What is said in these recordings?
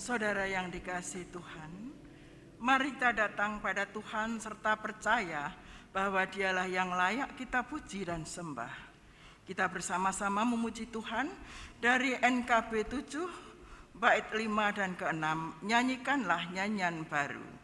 Saudara yang dikasihi Tuhan, mari kita datang pada Tuhan serta percaya bahwa Dialah yang layak kita puji dan sembah. Kita bersama-sama memuji Tuhan dari NKB 7, bait 5 dan ke-6, nyanyikanlah nyanyian baru.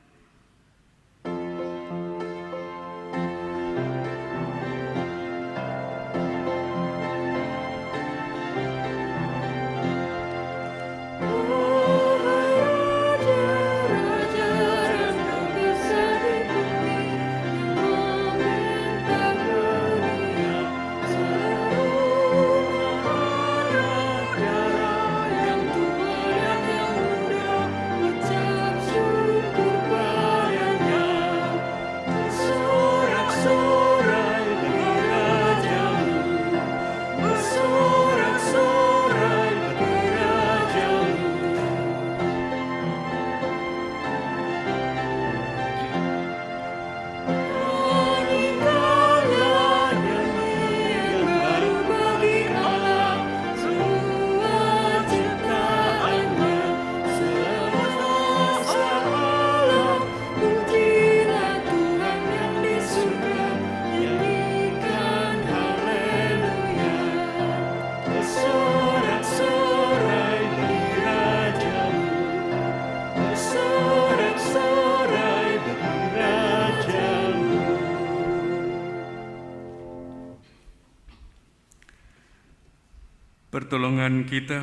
Pertolongan kita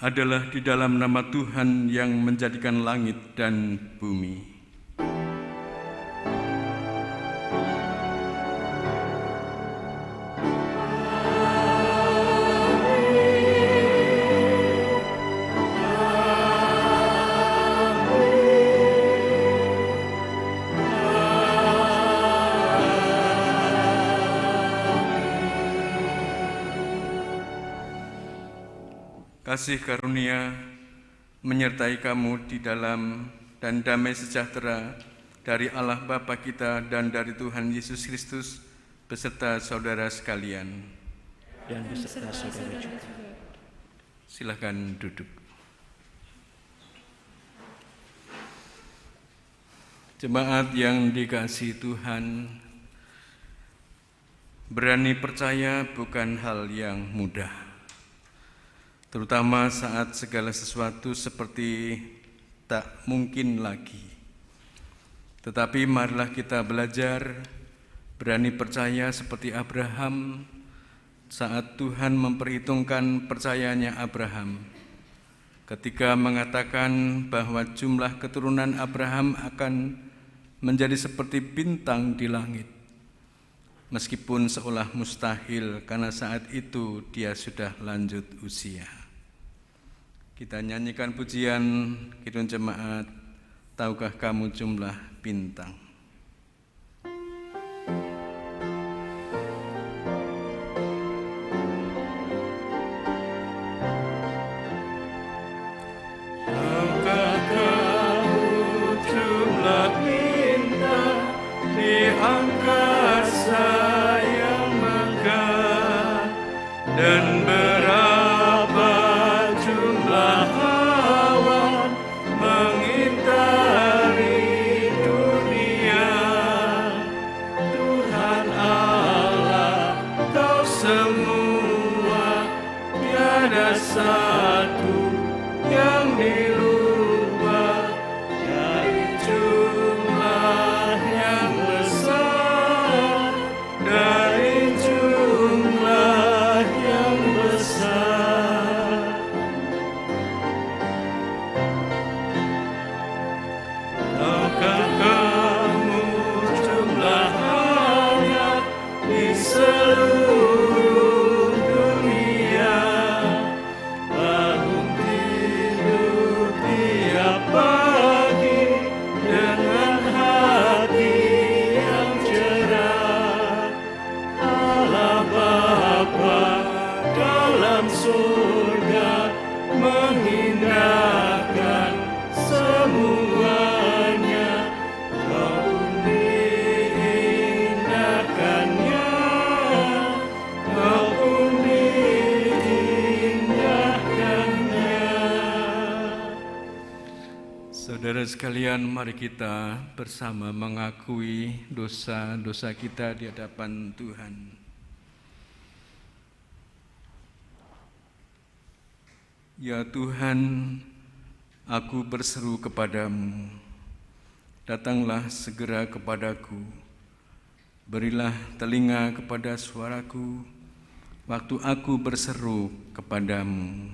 adalah di dalam nama Tuhan yang menjadikan langit dan bumi. Kasih karunia menyertai kamu di dalam dan damai sejahtera dari Allah Bapa kita dan dari Tuhan Yesus Kristus beserta saudara sekalian. Dan beserta saudara juga. Silakan duduk. Jemaat yang dikasihi Tuhan, berani percaya bukan hal yang mudah. Terutama saat segala sesuatu seperti tak mungkin lagi. Tetapi marilah kita belajar berani percaya seperti Abraham saat Tuhan memperhitungkan percayanya Abraham ketika mengatakan bahwa jumlah keturunan Abraham akan menjadi seperti bintang di langit. Meskipun seolah mustahil karena saat itu dia sudah lanjut usia. Kita nyanyikan pujian Kidung Jemaat, tahukah kamu jumlah bintang? Tahukah kamu jumlah bintang di angkasa yang megah, dan berapa jumlah awan mengitari dunia. Tuhan Allah tahu semua, tiada satu yang dilupa dari jumlah yang besar, dari jumlah yang besar. Tahukah kamu jumlah hayat di seluruh dunia? Bangun tidur sekalian, mari kita bersama mengakui dosa-dosa kita di hadapan Tuhan. Ya Tuhan, aku berseru kepadamu, datanglah segera kepadaku, berilah telinga kepada suaraku, waktu aku berseru kepadamu.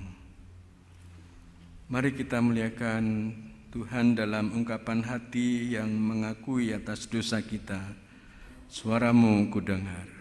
Mari kita muliakan Tuhan dalam ungkapan hati yang mengakui atas dosa kita. Suaramu kudengar.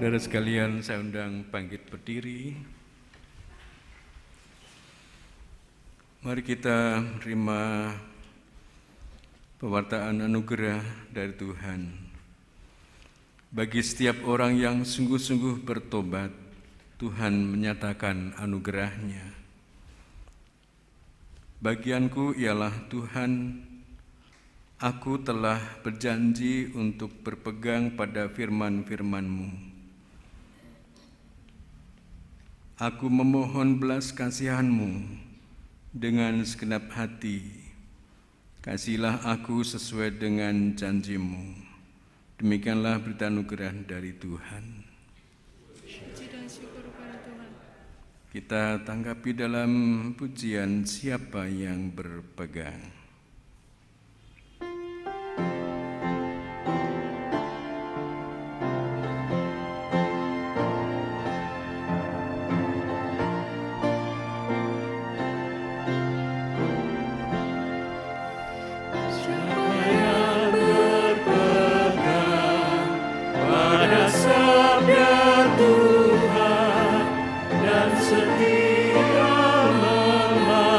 Saudara sekalian, saya undang bangkit berdiri. Mari kita menerima pewartaan anugerah dari Tuhan. Bagi setiap orang yang sungguh-sungguh bertobat, Tuhan menyatakan anugerahnya. Bagianku ialah Tuhan, aku telah berjanji untuk berpegang pada firman-firman-Mu. Aku memohon belas kasihan-Mu dengan segenap hati. Kasihlah aku sesuai dengan janji-Mu. Demikianlah berita anugerah dari Tuhan. Puji dan syukur kepada Tuhan. Kita tanggapi dalam pujian Siapa yang Berpegang. Setia mematuhinya.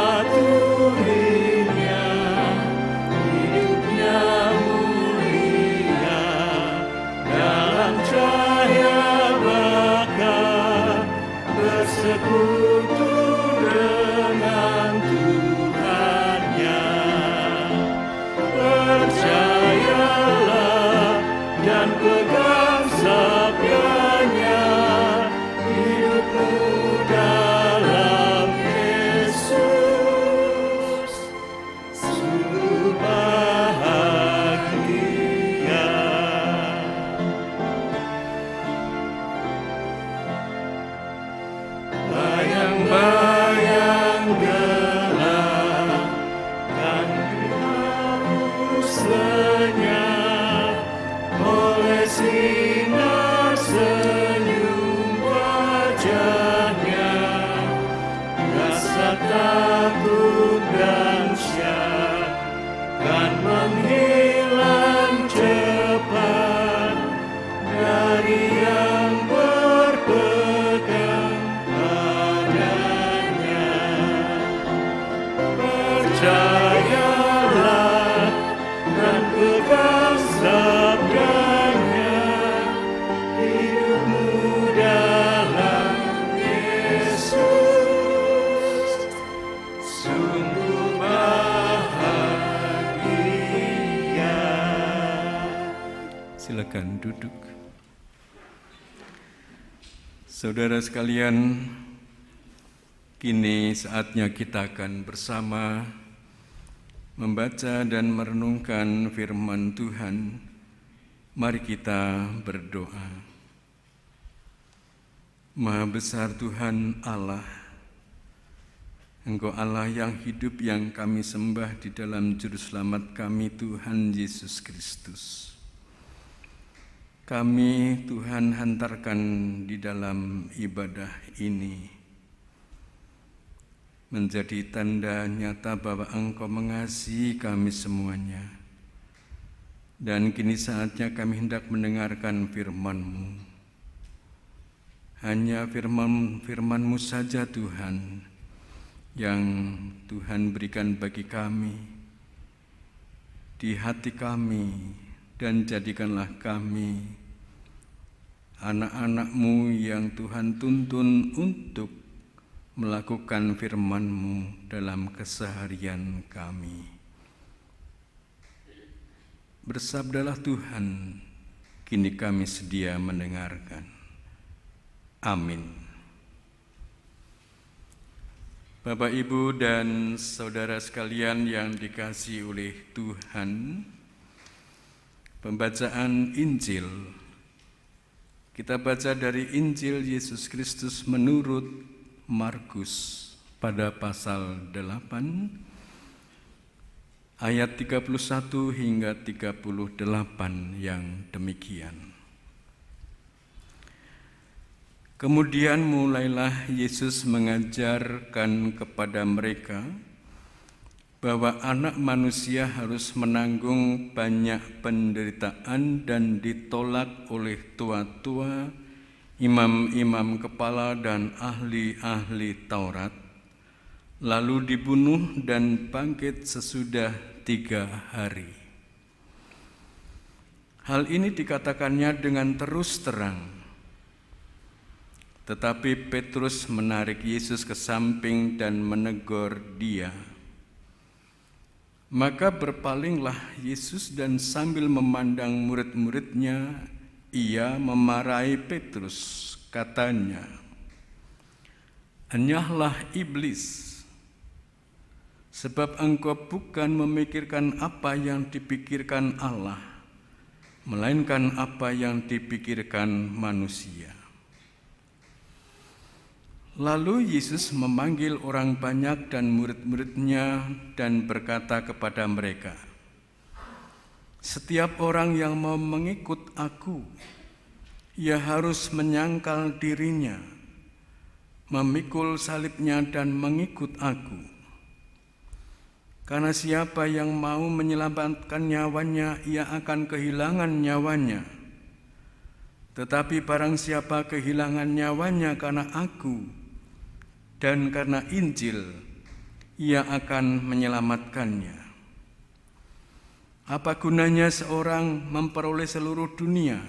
silakan duduk. Saudara sekalian, kini saatnya kita akan bersama membaca dan merenungkan firman Tuhan. Mari kita berdoa. Maha besar Tuhan Allah, Engkau Allah yang hidup yang kami sembah di dalam Juru Selamat kami Tuhan Yesus Kristus. Kami Tuhan hantarkan di dalam ibadah ini menjadi tanda nyata bahwa Engkau mengasihi kami semuanya. Dan kini saatnya kami hendak mendengarkan firman-Mu. Hanya firman-Mu saja Tuhan yang Tuhan berikan bagi kami di hati kami, dan jadikanlah kami anak-anak-Mu yang Tuhan tuntun untuk melakukan firman-Mu dalam keseharian kami. Bersabdalah Tuhan, kini kami sedia mendengarkan. Amin. Bapak, Ibu, dan saudara sekalian yang dikasihi oleh Tuhan, pembacaan Injil. Kita baca dari Injil Yesus Kristus menurut Markus pada pasal 8 ayat 31 hingga 38 yang demikian. Kemudian mulailah Yesus mengajarkan kepada mereka bahwa Anak Manusia harus menanggung banyak penderitaan dan ditolak oleh tua-tua, imam-imam kepala dan ahli-ahli Taurat, lalu dibunuh dan bangkit sesudah 3 hari. Hal ini dikatakannya dengan terus terang. Tetapi Petrus menarik Yesus ke samping dan menegur dia. Maka berpalinglah Yesus dan sambil memandang murid-muridnya, ia memarahi Petrus, katanya, "Enyahlah iblis, sebab engkau bukan memikirkan apa yang dipikirkan Allah, melainkan apa yang dipikirkan manusia." Lalu Yesus memanggil orang banyak dan murid-muridnya dan berkata kepada mereka, "Setiap orang yang mau mengikut aku, ia harus menyangkal dirinya, memikul salibnya dan mengikut aku. Karena siapa yang mau menyelamatkan nyawanya, ia akan kehilangan nyawanya. Tetapi barang siapa kehilangan nyawanya karena aku dan karena Injil, ia akan menyelamatkannya. Apa gunanya seorang memperoleh seluruh dunia,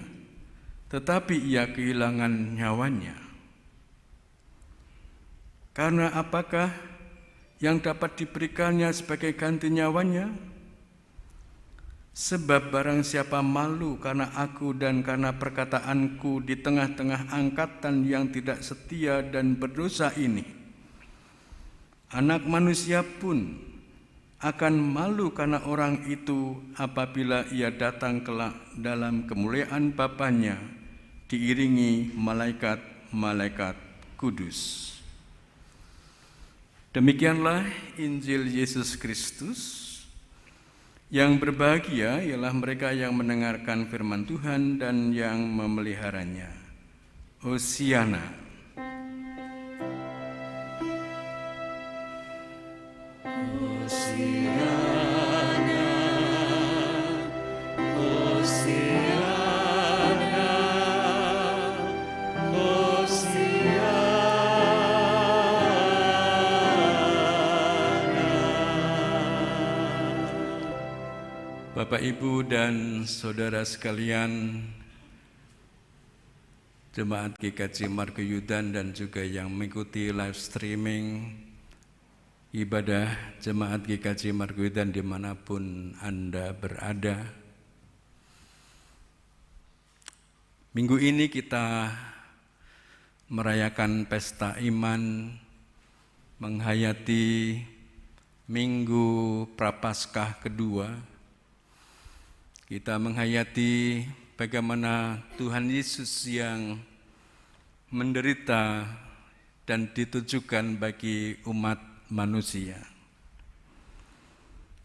tetapi ia kehilangan nyawanya? Karena apakah yang dapat diberikannya sebagai ganti nyawanya? Sebab barang siapa malu karena aku dan karena perkataanku di tengah-tengah angkatan yang tidak setia dan berdosa ini, Anak Manusia pun akan malu karena orang itu apabila ia datang kelak dalam kemuliaan Bapanya diiringi malaikat-malaikat kudus." Demikianlah Injil Yesus Kristus. Yang berbahagia ialah mereka yang mendengarkan firman Tuhan dan yang memeliharanya. Hosiana. Bapak, Ibu, dan saudara sekalian, Jemaat GKJ Margoyudan dan juga yang mengikuti live streaming ibadah Jemaat GKJ Margoyudan dimanapun Anda berada. Minggu ini kita merayakan pesta iman, menghayati Minggu Prapaskah kedua. Kita menghayati bagaimana Tuhan Yesus yang menderita dan ditujukan bagi umat manusia.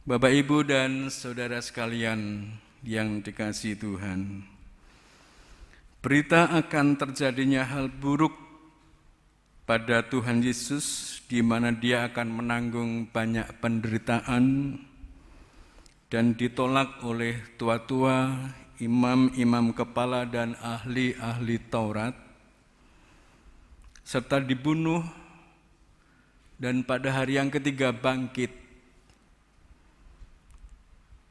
Bapak, Ibu, dan saudara sekalian yang dikasihi Tuhan, berita akan terjadinya hal buruk pada Tuhan Yesus, di mana Dia akan menanggung banyak penderitaan dan ditolak oleh tua-tua, imam-imam kepala, dan ahli-ahli Taurat, serta dibunuh dan pada hari yang ketiga bangkit.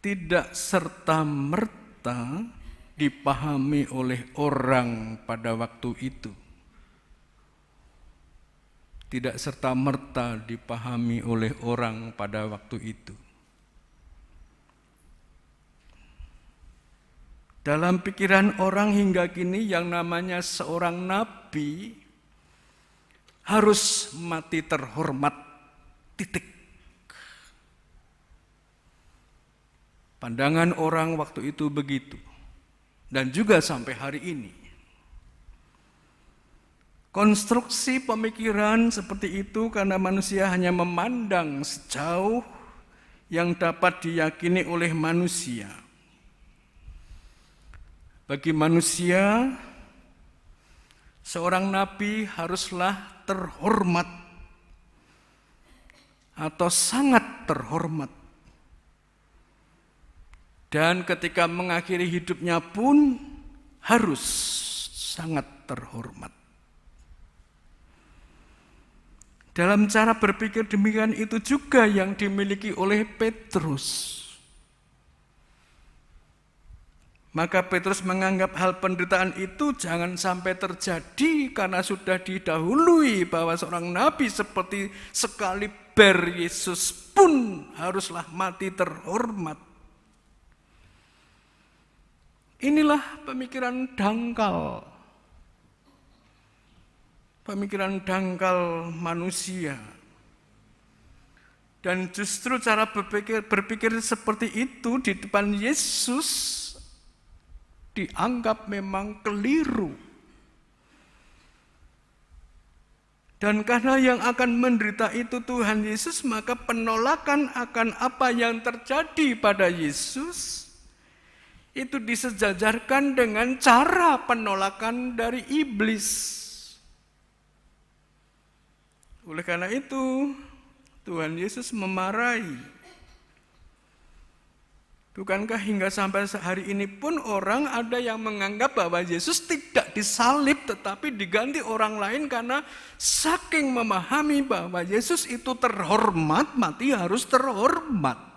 Tidak serta-merta dipahami oleh orang pada waktu itu. Tidak serta-merta dipahami oleh orang pada waktu itu. Dalam pikiran orang hingga kini yang namanya seorang nabi harus mati terhormat, titik. Pandangan orang waktu itu begitu. Dan juga sampai hari ini. Konstruksi pemikiran seperti itu karena manusia hanya memandang sejauh yang dapat diyakini oleh manusia. Bagi manusia, seorang nabi haruslah terhormat atau sangat terhormat. Dan ketika mengakhiri hidupnya pun harus sangat terhormat. Dalam cara berpikir demikian itu juga yang dimiliki oleh Petrus. Maka Petrus menganggap hal penderitaan itu jangan sampai terjadi karena sudah didahului bahwa seorang nabi seperti sekali ber Yesus pun haruslah mati terhormat. Inilah pemikiran dangkal. Pemikiran dangkal manusia. Dan justru cara berpikir seperti itu di depan Yesus dianggap memang keliru. Dan karena yang akan menderita itu Tuhan Yesus, maka penolakan akan apa yang terjadi pada Yesus itu disejajarkan dengan cara penolakan dari iblis. Oleh karena itu, Tuhan Yesus memarahi. Bukankah hingga sampai hari ini pun orang ada yang menganggap bahwa Yesus tidak disalib tetapi diganti orang lain karena saking memahami bahwa Yesus itu terhormat, mati harus terhormat.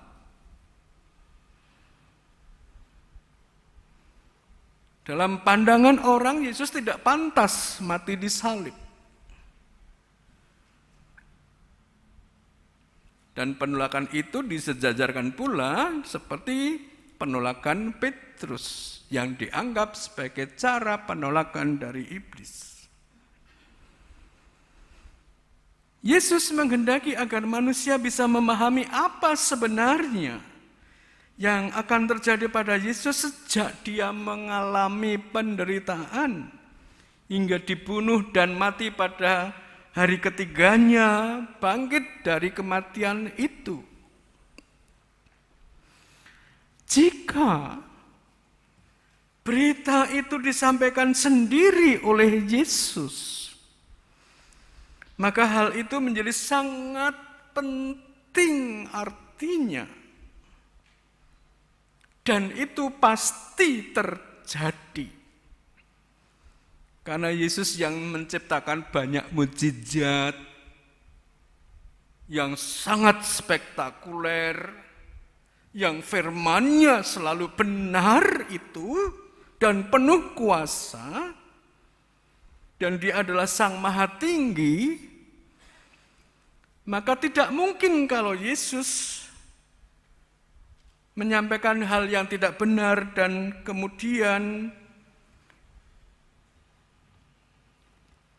Dalam pandangan orang, Yesus tidak pantas mati disalib. Dan penolakan itu disejajarkan pula seperti penolakan Petrus yang dianggap sebagai cara penolakan dari iblis. Yesus menghendaki agar manusia bisa memahami apa sebenarnya yang akan terjadi pada Yesus sejak Dia mengalami penderitaan hingga dibunuh dan mati pada hari ketiganya bangkit dari kematian itu. Jika berita itu disampaikan sendiri oleh Yesus, maka hal itu menjadi sangat penting artinya. Dan itu pasti terjadi. Karena Yesus yang menciptakan banyak mukjizat yang sangat spektakuler, yang firman-Nya selalu benar itu dan penuh kuasa, dan Dia adalah Sang Maha Tinggi, maka tidak mungkin kalau Yesus menyampaikan hal yang tidak benar dan kemudian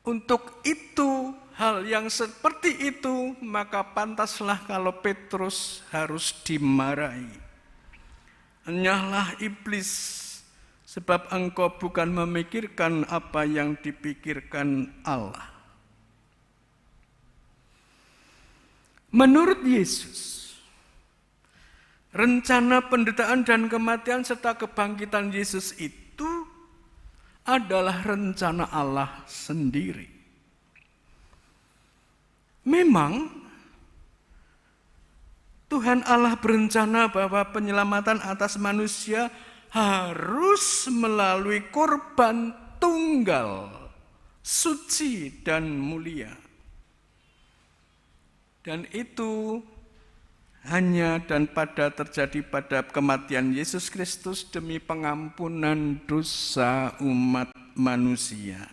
Untuk itu, hal yang seperti itu, maka pantaslah kalau Petrus harus dimarahi. Enyahlah iblis, sebab engkau bukan memikirkan apa yang dipikirkan Allah. Menurut Yesus, rencana penderitaan dan kematian serta kebangkitan Yesus itu adalah rencana Allah sendiri. Memang Tuhan Allah berencana bahwa penyelamatan atas manusia harus melalui korban tunggal, suci dan mulia. Dan itu hanya dan terjadi pada kematian Yesus Kristus demi pengampunan dosa umat manusia.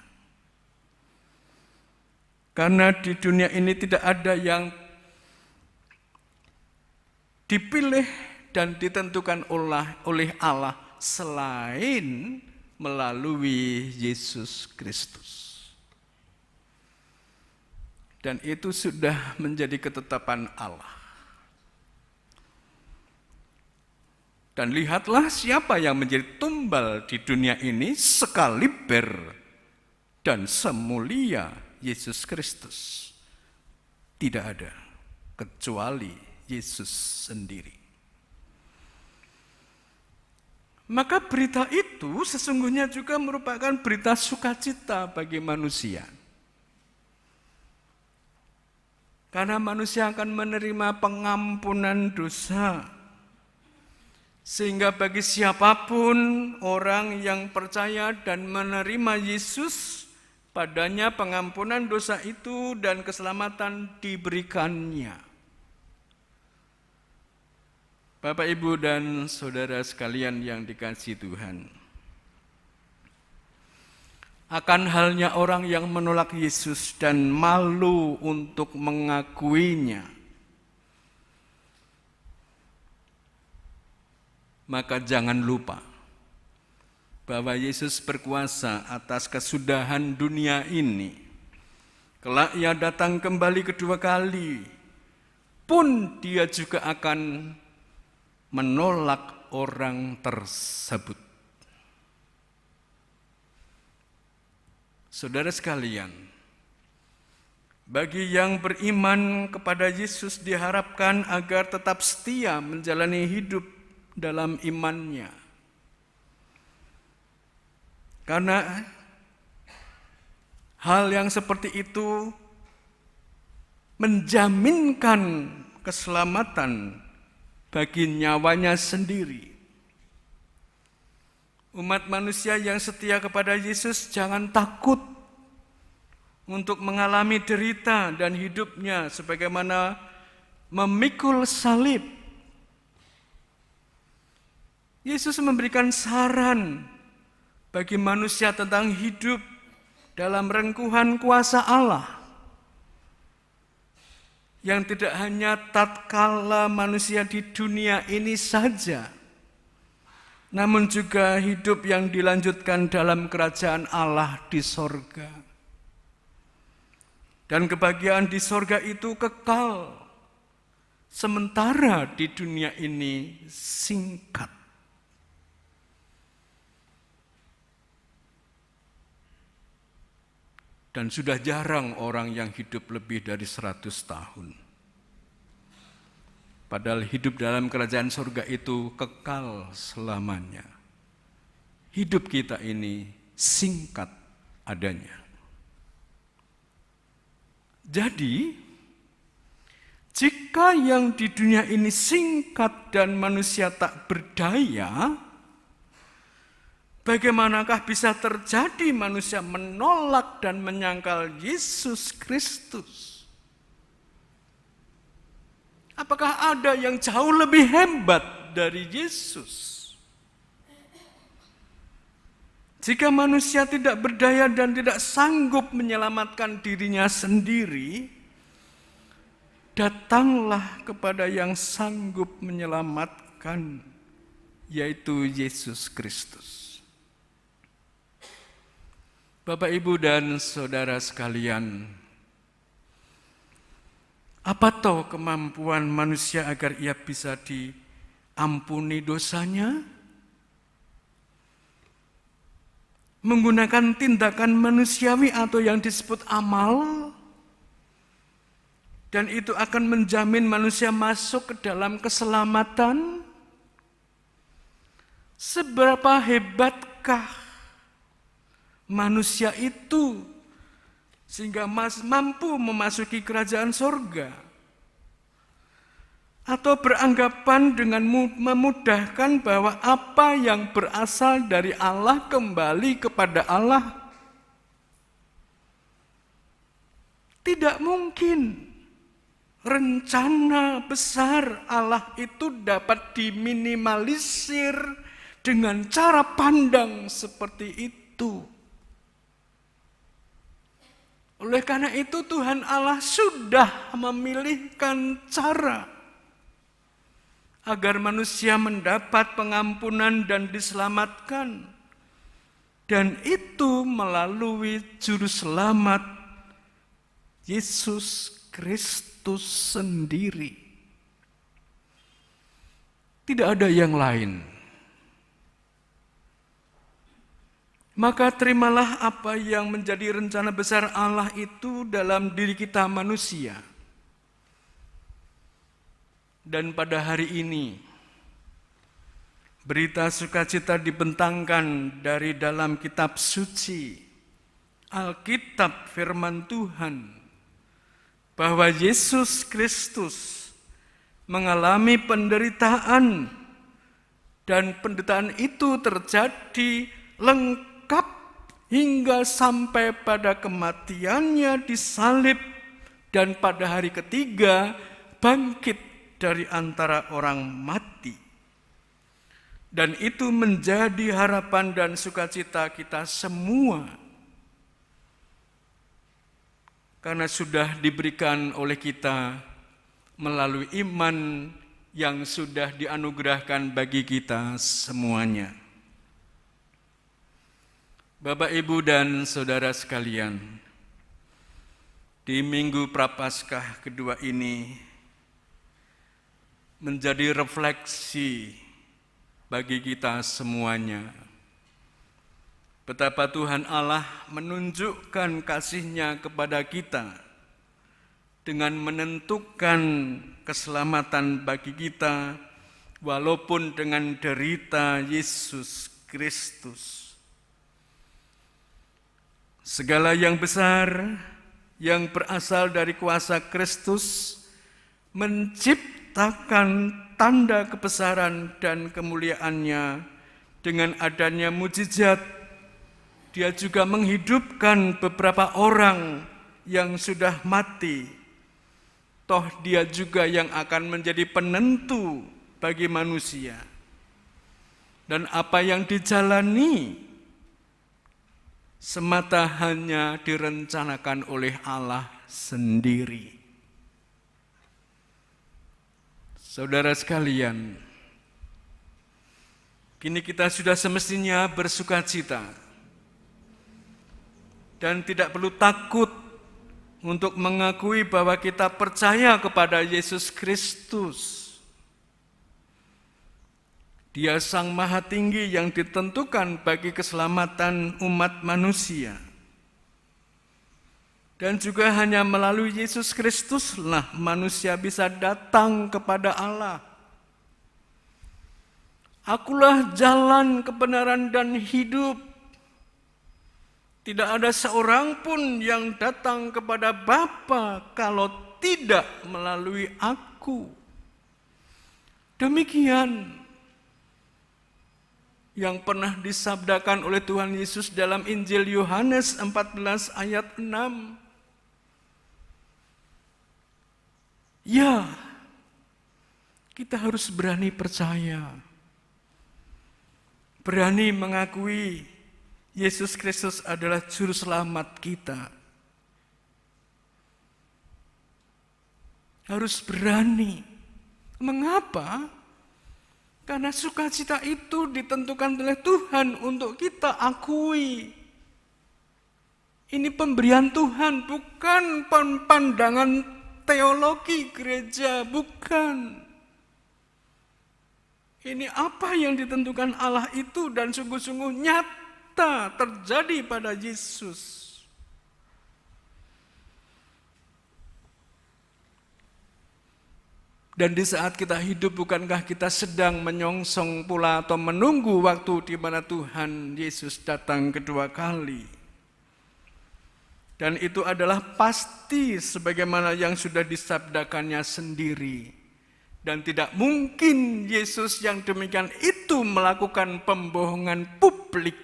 Karena di dunia ini tidak ada yang dipilih dan ditentukan oleh Allah selain melalui Yesus Kristus. Dan itu sudah menjadi ketetapan Allah. Dan lihatlah siapa yang menjadi tumbal di dunia ini sekaliber dan semulia Yesus Kristus. Tidak ada kecuali Yesus sendiri. Maka berita itu sesungguhnya juga merupakan berita sukacita bagi manusia. Karena manusia akan menerima pengampunan dosa. Sehingga bagi siapapun orang yang percaya dan menerima Yesus, padanya pengampunan dosa itu dan keselamatan diberikannya. Bapak, Ibu, dan saudara sekalian yang dikasihi Tuhan. Akan halnya orang yang menolak Yesus dan malu untuk mengakuinya, maka jangan lupa bahwa Yesus berkuasa atas kesudahan dunia ini. Kelak Ia datang kembali kedua kali, pun Dia juga akan menolak orang tersebut. Saudara sekalian, bagi yang beriman kepada Yesus diharapkan agar tetap setia menjalani hidup dalam imannya. Karena hal yang seperti itu menjaminkan keselamatan bagi nyawanya sendiri. Umat manusia yang setia kepada Yesus jangan takut untuk mengalami derita dan hidupnya sebagaimana memikul salib. Yesus memberikan saran bagi manusia tentang hidup dalam rengkuhan kuasa Allah yang tidak hanya tatkala manusia di dunia ini saja, namun juga hidup yang dilanjutkan dalam kerajaan Allah di sorga. Dan kebahagiaan di sorga itu kekal, sementara di dunia ini singkat. Dan sudah jarang orang yang hidup lebih dari 100 tahun. Padahal hidup dalam kerajaan surga itu kekal selamanya. Hidup kita ini singkat adanya. Jadi, jika yang di dunia ini singkat dan manusia tak berdaya, bagaimanakah bisa terjadi manusia menolak dan menyangkal Yesus Kristus? Apakah ada yang jauh lebih hebat dari Yesus? Jika manusia tidak berdaya dan tidak sanggup menyelamatkan dirinya sendiri, datanglah kepada yang sanggup menyelamatkan, yaitu Yesus Kristus. Bapak, Ibu, dan saudara sekalian, apa toh kemampuan manusia agar ia bisa diampuni dosanya? Menggunakan tindakan manusiawi atau yang disebut amal, dan itu akan menjamin manusia masuk ke dalam keselamatan. Seberapa hebatkah manusia itu sehingga mampu memasuki kerajaan sorga? Atau beranggapan dengan memudahkan bahwa apa yang berasal dari Allah kembali kepada Allah? Tidak mungkin. Rencana besar Allah itu dapat diminimalisir dengan cara pandang seperti itu. Oleh karena itu Tuhan Allah sudah memilihkan cara agar manusia mendapat pengampunan dan diselamatkan. Dan itu melalui juru selamat Yesus Kristus sendiri. Tidak ada yang lain. Maka terimalah apa yang menjadi rencana besar Allah itu dalam diri kita manusia. Dan pada hari ini, berita sukacita dibentangkan dari dalam kitab suci, Alkitab firman Tuhan, bahwa Yesus Kristus mengalami penderitaan, dan penderitaan itu terjadi lengkap hingga sampai pada kematiannya disalib, dan pada hari ketiga bangkit dari antara orang mati. Dan itu menjadi harapan dan sukacita kita semua, karena sudah diberikan oleh kita melalui iman yang sudah dianugerahkan bagi kita semuanya. Bapak, Ibu, dan saudara sekalian, di Minggu Prapaskah kedua ini menjadi refleksi bagi kita semuanya. Betapa Tuhan Allah menunjukkan kasih-Nya kepada kita dengan menentukan keselamatan bagi kita walaupun dengan derita Yesus Kristus. Segala yang besar yang berasal dari kuasa Kristus menciptakan tanda kebesaran dan kemuliaan-Nya dengan adanya mujizat. Dia juga menghidupkan beberapa orang yang sudah mati. Toh Dia juga yang akan menjadi penentu bagi manusia. Dan apa yang dijalani semata hanya direncanakan oleh Allah sendiri. Saudara sekalian, kini kita sudah semestinya bersukacita dan tidak perlu takut untuk mengakui bahwa kita percaya kepada Yesus Kristus. Dia Sang Maha Tinggi yang ditentukan bagi keselamatan umat manusia. Dan juga hanya melalui Yesus Kristuslah manusia bisa datang kepada Allah. Akulah jalan, kebenaran, dan hidup. Tidak ada seorang pun yang datang kepada Bapa kalau tidak melalui aku. Demikian yang pernah disabdakan oleh Tuhan Yesus dalam Injil Yohanes 14 ayat 6. Ya, kita harus berani percaya, berani mengakui Yesus Kristus adalah juru selamat kita. Harus berani. Mengapa? Karena sukacita itu ditentukan oleh Tuhan untuk kita akui. Ini pemberian Tuhan, bukan pandangan teologi gereja, bukan. Ini apa yang ditentukan Allah itu dan sungguh-sungguh nyata terjadi pada Yesus. Dan di saat kita hidup, bukankah kita sedang menyongsong pula atau menunggu waktu di mana Tuhan Yesus datang kedua kali? Dan itu adalah pasti sebagaimana yang sudah disabdakannya sendiri. Dan tidak mungkin Yesus yang demikian itu melakukan pembohongan publik.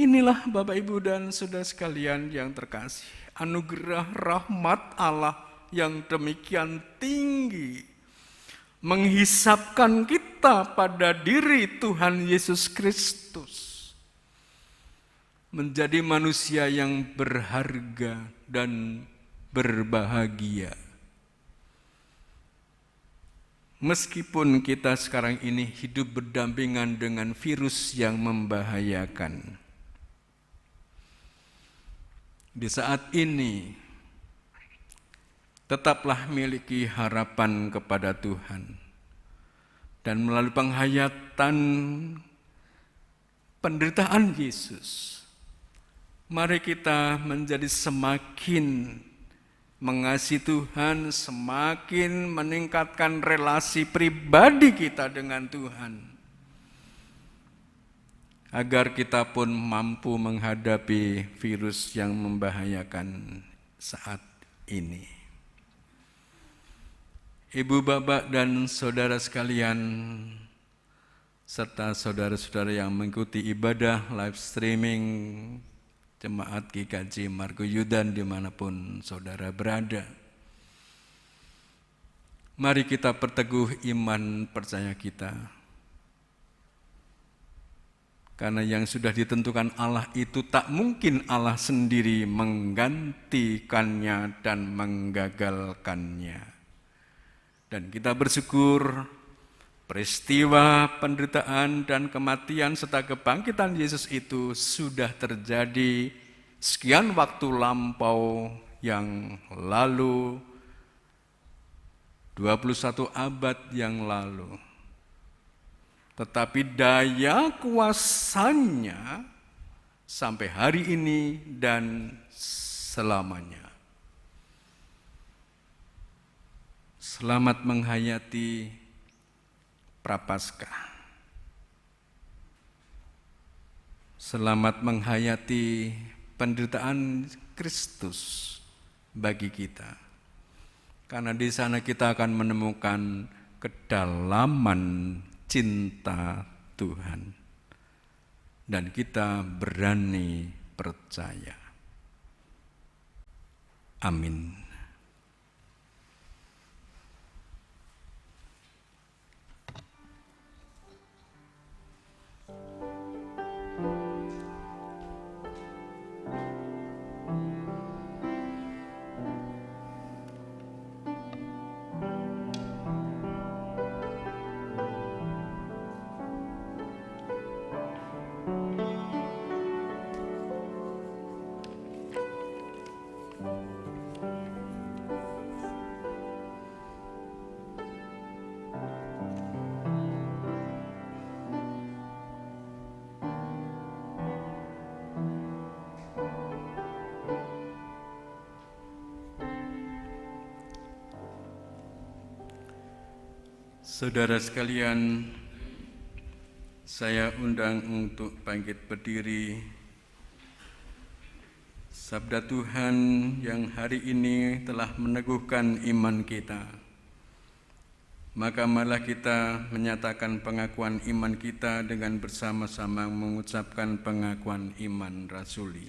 Inilah Bapak, Ibu, dan saudara sekalian yang terkasih. Anugerah rahmat Allah yang demikian tinggi menghisapkan kita pada diri Tuhan Yesus Kristus menjadi manusia yang berharga dan berbahagia. Meskipun kita sekarang ini hidup berdampingan dengan virus yang membahayakan. Di saat ini, tetaplah miliki harapan kepada Tuhan. Dan melalui penghayatan penderitaan Yesus, mari kita menjadi semakin mengasihi Tuhan, semakin meningkatkan relasi pribadi kita dengan Tuhan. Agar kita pun mampu menghadapi virus yang membahayakan saat ini. Ibu, bapak, dan saudara sekalian, serta saudara-saudara yang mengikuti ibadah live streaming Jemaat GKJ Margoyudan dimanapun saudara berada. Mari kita perteguh iman percaya kita. Karena yang sudah ditentukan Allah itu tak mungkin Allah sendiri menggantikannya dan menggagalkannya. Dan kita bersyukur peristiwa penderitaan dan kematian serta kebangkitan Yesus itu sudah terjadi sekian waktu lampau yang lalu, 21 abad yang lalu. Tetapi daya kuasanya sampai hari ini dan selamanya. Selamat menghayati Prapaskah. Selamat menghayati penderitaan Kristus bagi kita. Karena di sana kita akan menemukan kedalaman cinta Tuhan. Dan kita berani percaya. Amin. Saudara sekalian, saya undang untuk bangkit berdiri. Sabda Tuhan yang hari ini telah meneguhkan iman kita. Maka malah kita menyatakan pengakuan iman kita dengan bersama-sama mengucapkan pengakuan iman rasuli.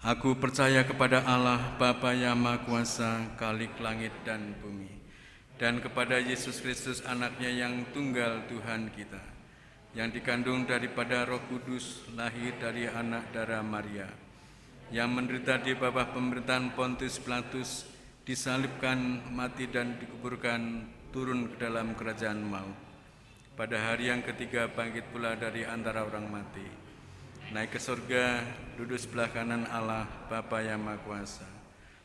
Aku percaya kepada Allah, Bapa yang Maha Kuasa, Khalik langit dan bumi. Dan kepada Yesus Kristus anaknya yang tunggal Tuhan kita, yang dikandung daripada Roh Kudus, lahir dari anak darah Maria, yang menderita di bawah pemerintahan Pontius Pilatus, disalibkan, mati dan dikuburkan, turun ke dalam kerajaan maut. Pada hari yang ketiga bangkit pula dari antara orang mati, naik ke surga, duduk sebelah kanan Allah Bapa yang Maha Kuasa,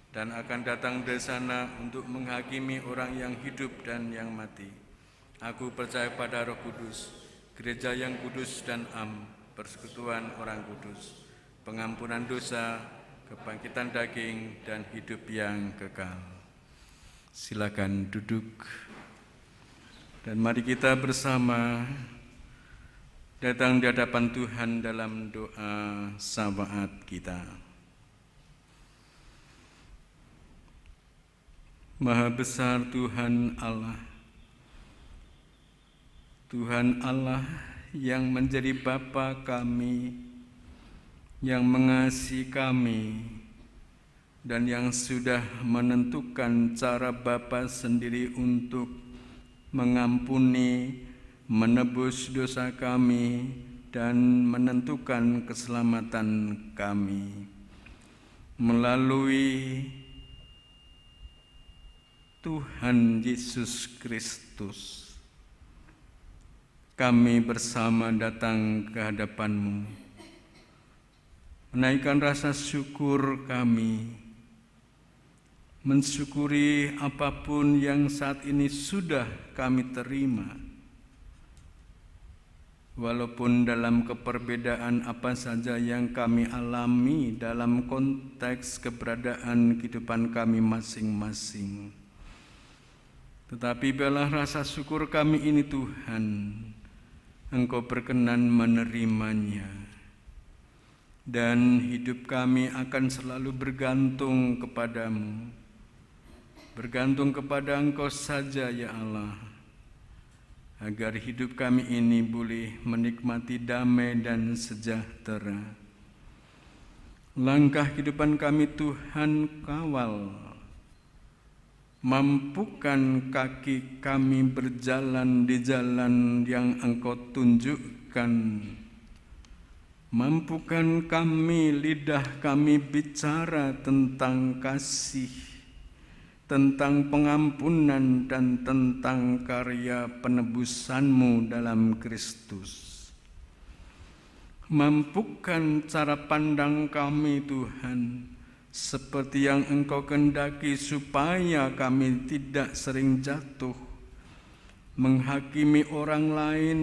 dan akan datang dari sana untuk menghakimi orang yang hidup dan yang mati. Aku percaya pada Roh Kudus, gereja yang kudus dan persekutuan orang kudus, pengampunan dosa, kebangkitan daging, dan hidup yang kekal. Silakan duduk. Dan mari kita bersama datang di hadapan Tuhan dalam doa syafaat kita. Maha besar Tuhan Allah, Tuhan Allah yang menjadi Bapa kami, yang mengasihi kami, dan yang sudah menentukan cara Bapa sendiri untuk mengampuni, menebus dosa kami, dan menentukan keselamatan kami melalui Tuhan Yesus Kristus. Kami bersama datang ke hadapan-Mu, menaikkan rasa syukur kami, mensyukuri apapun yang saat ini sudah kami terima, walaupun dalam keperbedaan apa saja yang kami alami dalam konteks keberadaan kehidupan kami masing-masing. Tetapi biarlah rasa syukur kami ini Tuhan, Engkau berkenan menerimanya, dan hidup kami akan selalu bergantung kepadamu, bergantung kepada Engkau saja ya Allah, agar hidup kami ini boleh menikmati damai dan sejahtera. Langkah kehidupan kami Tuhan kawal, mampukan kaki kami berjalan di jalan yang Engkau tunjukkan. Mampukan kami, lidah kami bicara tentang kasih, tentang pengampunan, dan tentang karya penebusan-Mu dalam Kristus. Mampukan cara pandang kami Tuhan, seperti yang Engkau kehendaki, supaya kami tidak sering jatuh menghakimi orang lain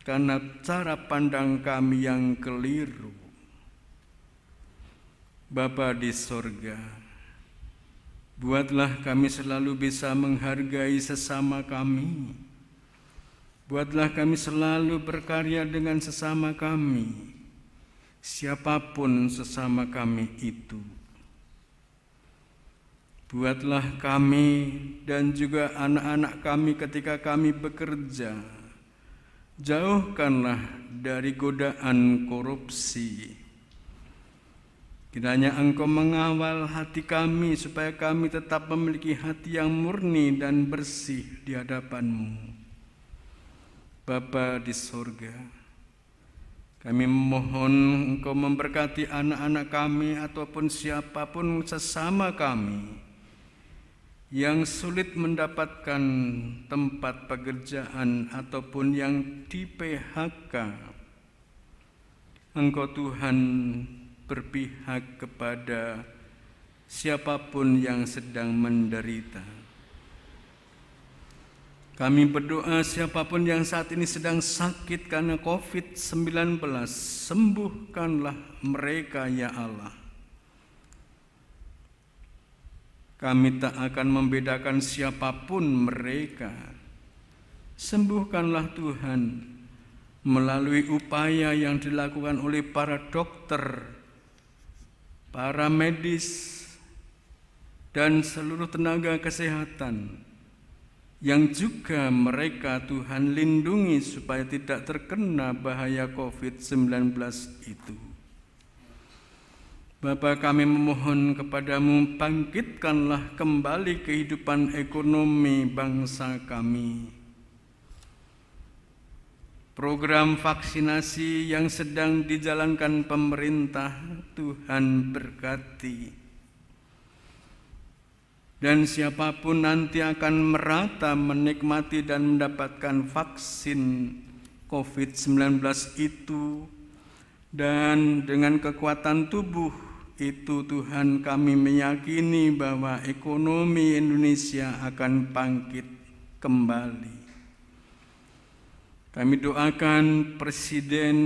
karena cara pandang kami yang keliru. Bapa di sorga, buatlah kami selalu bisa menghargai sesama kami. Buatlah kami selalu berkarya dengan sesama kami, siapapun sesama kami itu. Buatlah kami dan juga anak-anak kami ketika kami bekerja, jauhkanlah dari godaan korupsi. Kiranya Engkau mengawal hati kami supaya kami tetap memiliki hati yang murni dan bersih di hadapan-Mu. Bapa di sorga, kami memohon Engkau memberkati anak-anak kami ataupun siapapun sesama kami yang sulit mendapatkan tempat pekerjaan ataupun yang di PHK. Engkau Tuhan berpihak kepada siapapun yang sedang menderita. Kami berdoa siapapun yang saat ini sedang sakit karena COVID-19, sembuhkanlah mereka ya Allah. Kami tak akan membedakan siapapun mereka. Sembuhkanlah Tuhan melalui upaya yang dilakukan oleh para dokter, para medis, dan seluruh tenaga kesehatan, yang juga mereka Tuhan lindungi supaya tidak terkena bahaya COVID-19 itu. Bapa, kami memohon kepadamu, bangkitkanlah kembali kehidupan ekonomi bangsa kami. Program vaksinasi yang sedang dijalankan pemerintah, Tuhan berkati. Dan siapapun nanti akan merata menikmati dan mendapatkan vaksin COVID-19 itu, Dan dengan kekuatan tubuh itu Tuhan, kami meyakini bahwa ekonomi Indonesia akan bangkit kembali. Kami doakan Presiden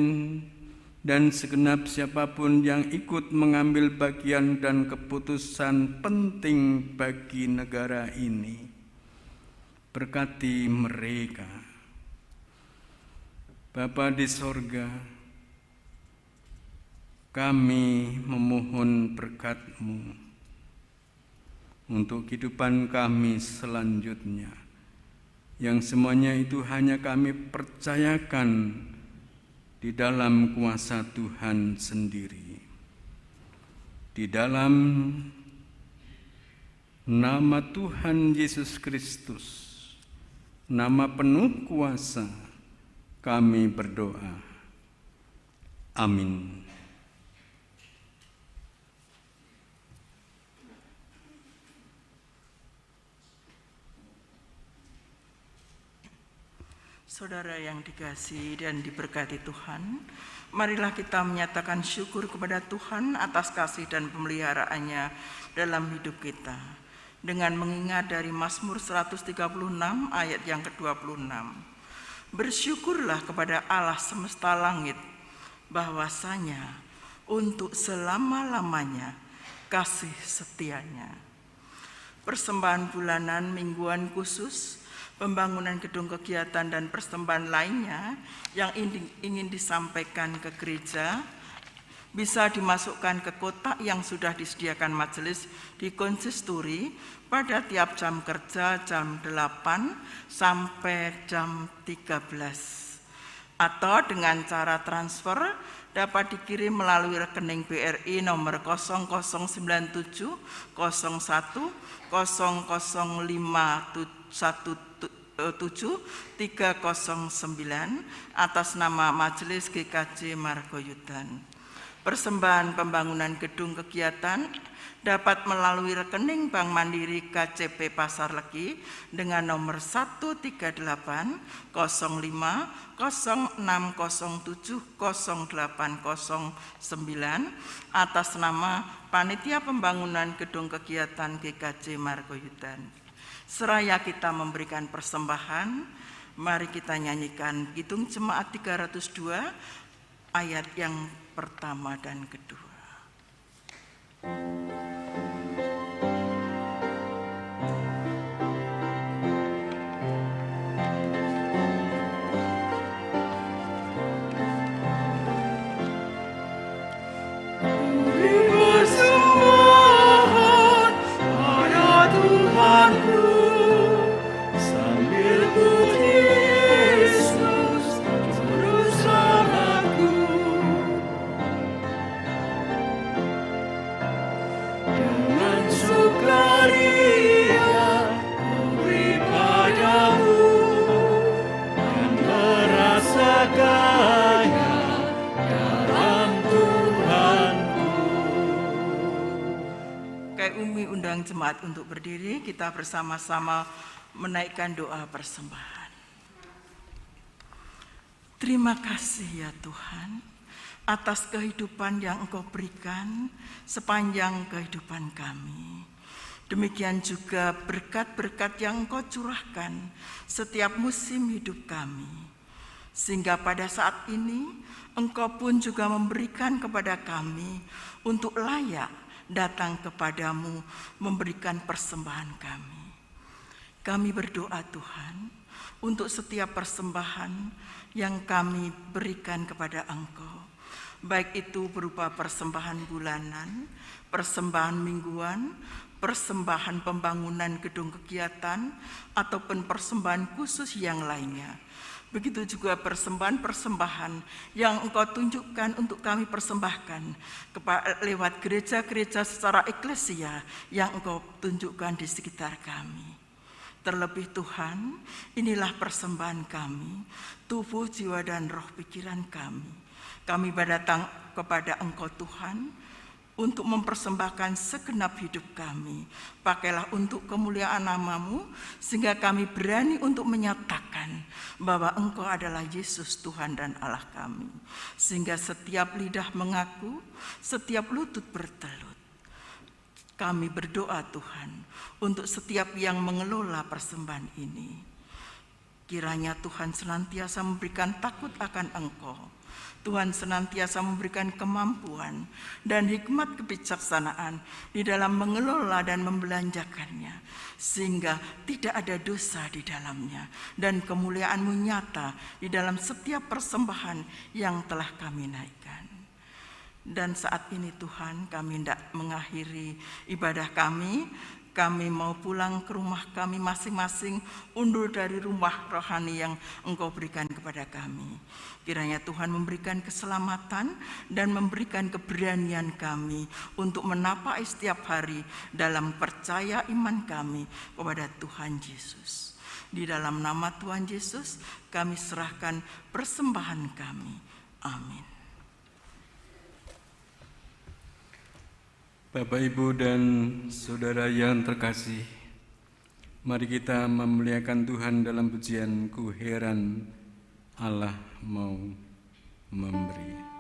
dan segenap siapapun yang ikut mengambil bagian dan keputusan penting bagi negara ini. Berkati mereka. Bapa di sorga, kami memohon berkat-Mu untuk kehidupan kami selanjutnya, yang semuanya itu hanya kami percayakan di dalam kuasa Tuhan sendiri. Di dalam nama Tuhan Yesus Kristus, nama penuh kuasa, kami berdoa. Amin. Saudara yang dikasihi dan diberkati Tuhan, marilah kita menyatakan syukur kepada Tuhan atas kasih dan pemeliharaannya dalam hidup kita, dengan mengingat dari Mazmur 136 ayat yang ke-26. Bersyukurlah kepada Allah semesta langit, bahwasanya untuk selama-lamanya kasih setianya. Persembahan bulanan mingguan khusus, pembangunan gedung kegiatan dan persembahan lainnya yang ingin disampaikan ke gereja bisa dimasukkan ke kotak yang sudah disediakan majelis di konsistori pada tiap jam kerja jam 8 sampai jam 13. Atau dengan cara transfer dapat dikirim melalui rekening BRI nomor 0097 01 00517 atas nama Majelis GKJ Margoyudan. Persembahan pembangunan gedung kegiatan dapat melalui rekening Bank Mandiri KCP Pasar Legi dengan nomor 138 05 0607 0809 atas nama Panitia Pembangunan Gedung Kegiatan GKJ Margoyudan. Seraya kita memberikan persembahan, mari kita nyanyikan Kidung Jemaat 302 ayat yang pertama dan kedua. Jemaat untuk berdiri, kita bersama-sama menaikkan doa persembahan. Terima kasih ya Tuhan atas kehidupan yang Engkau berikan sepanjang kehidupan kami. Demikian juga berkat-berkat yang Engkau curahkan setiap musim hidup kami. Sehingga pada saat ini Engkau pun juga memberikan kepada kami untuk layak datang kepadamu memberikan persembahan kami. Kami berdoa Tuhan untuk setiap persembahan yang kami berikan kepada Engkau, baik itu berupa persembahan bulanan, persembahan mingguan, persembahan pembangunan gedung kegiatan, ataupun persembahan khusus yang lainnya. Begitu juga persembahan-persembahan yang Engkau tunjukkan untuk kami persembahkan lewat gereja-gereja secara eklesia yang Engkau tunjukkan di sekitar kami. Terlebih Tuhan, inilah persembahan kami, tubuh, jiwa, dan roh pikiran kami. Kami datang kepada Engkau Tuhan untuk mempersembahkan segenap hidup kami. Pakailah untuk kemuliaan nama-Mu, sehingga kami berani untuk menyatakan bahwa Engkau adalah Yesus Tuhan dan Allah kami. Sehingga setiap lidah mengaku, setiap lutut bertelut. Kami berdoa Tuhan untuk setiap yang mengelola persembahan ini. Kiranya Tuhan senantiasa memberikan takut akan Engkau. Tuhan senantiasa memberikan kemampuan dan hikmat kebijaksanaan di dalam mengelola dan membelanjakannya, sehingga tidak ada dosa di dalamnya, dan kemuliaan-Mu nyata di dalam setiap persembahan yang telah kami naikkan. Dan saat ini Tuhan, kami hendak mengakhiri ibadah kami. Kami mau pulang ke rumah kami masing-masing, undur dari rumah rohani yang Engkau berikan kepada kami. Kiranya Tuhan memberikan keselamatan dan memberikan keberanian kami untuk menapai setiap hari dalam percaya iman kami kepada Tuhan Yesus. Di dalam nama Tuhan Yesus kami serahkan persembahan kami. Amin. Bapak, Ibu, dan Saudara yang terkasih, mari kita memuliakan Tuhan dalam pujian Ku heran Allah mau memberi.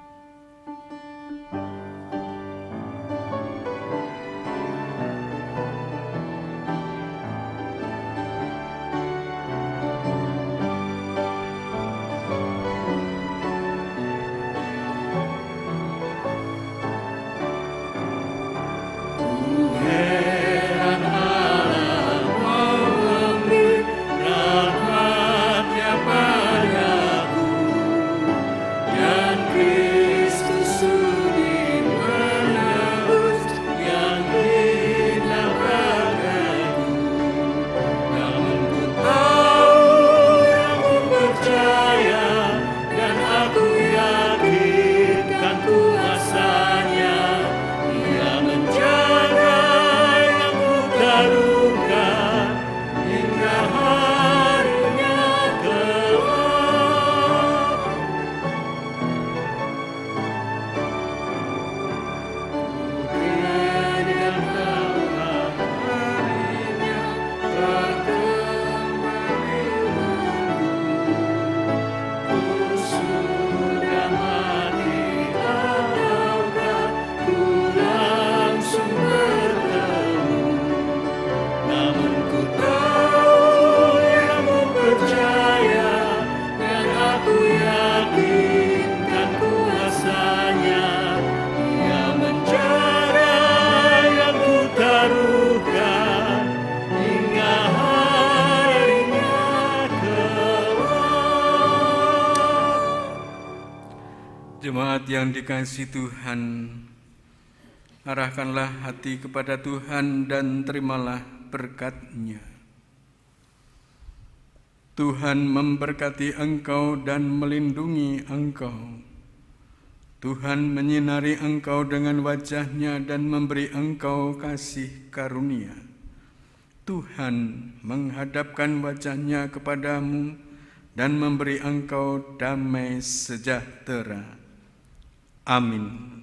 Jemaat yang dikasihi Tuhan, arahkanlah hati kepada Tuhan dan terimalah berkat-Nya. Tuhan memberkati engkau dan melindungi engkau. Tuhan menyinari engkau dengan wajah-Nya dan memberi engkau kasih karunia. Tuhan menghadapkan wajah-Nya kepadamu dan memberi engkau damai sejahtera. Amin.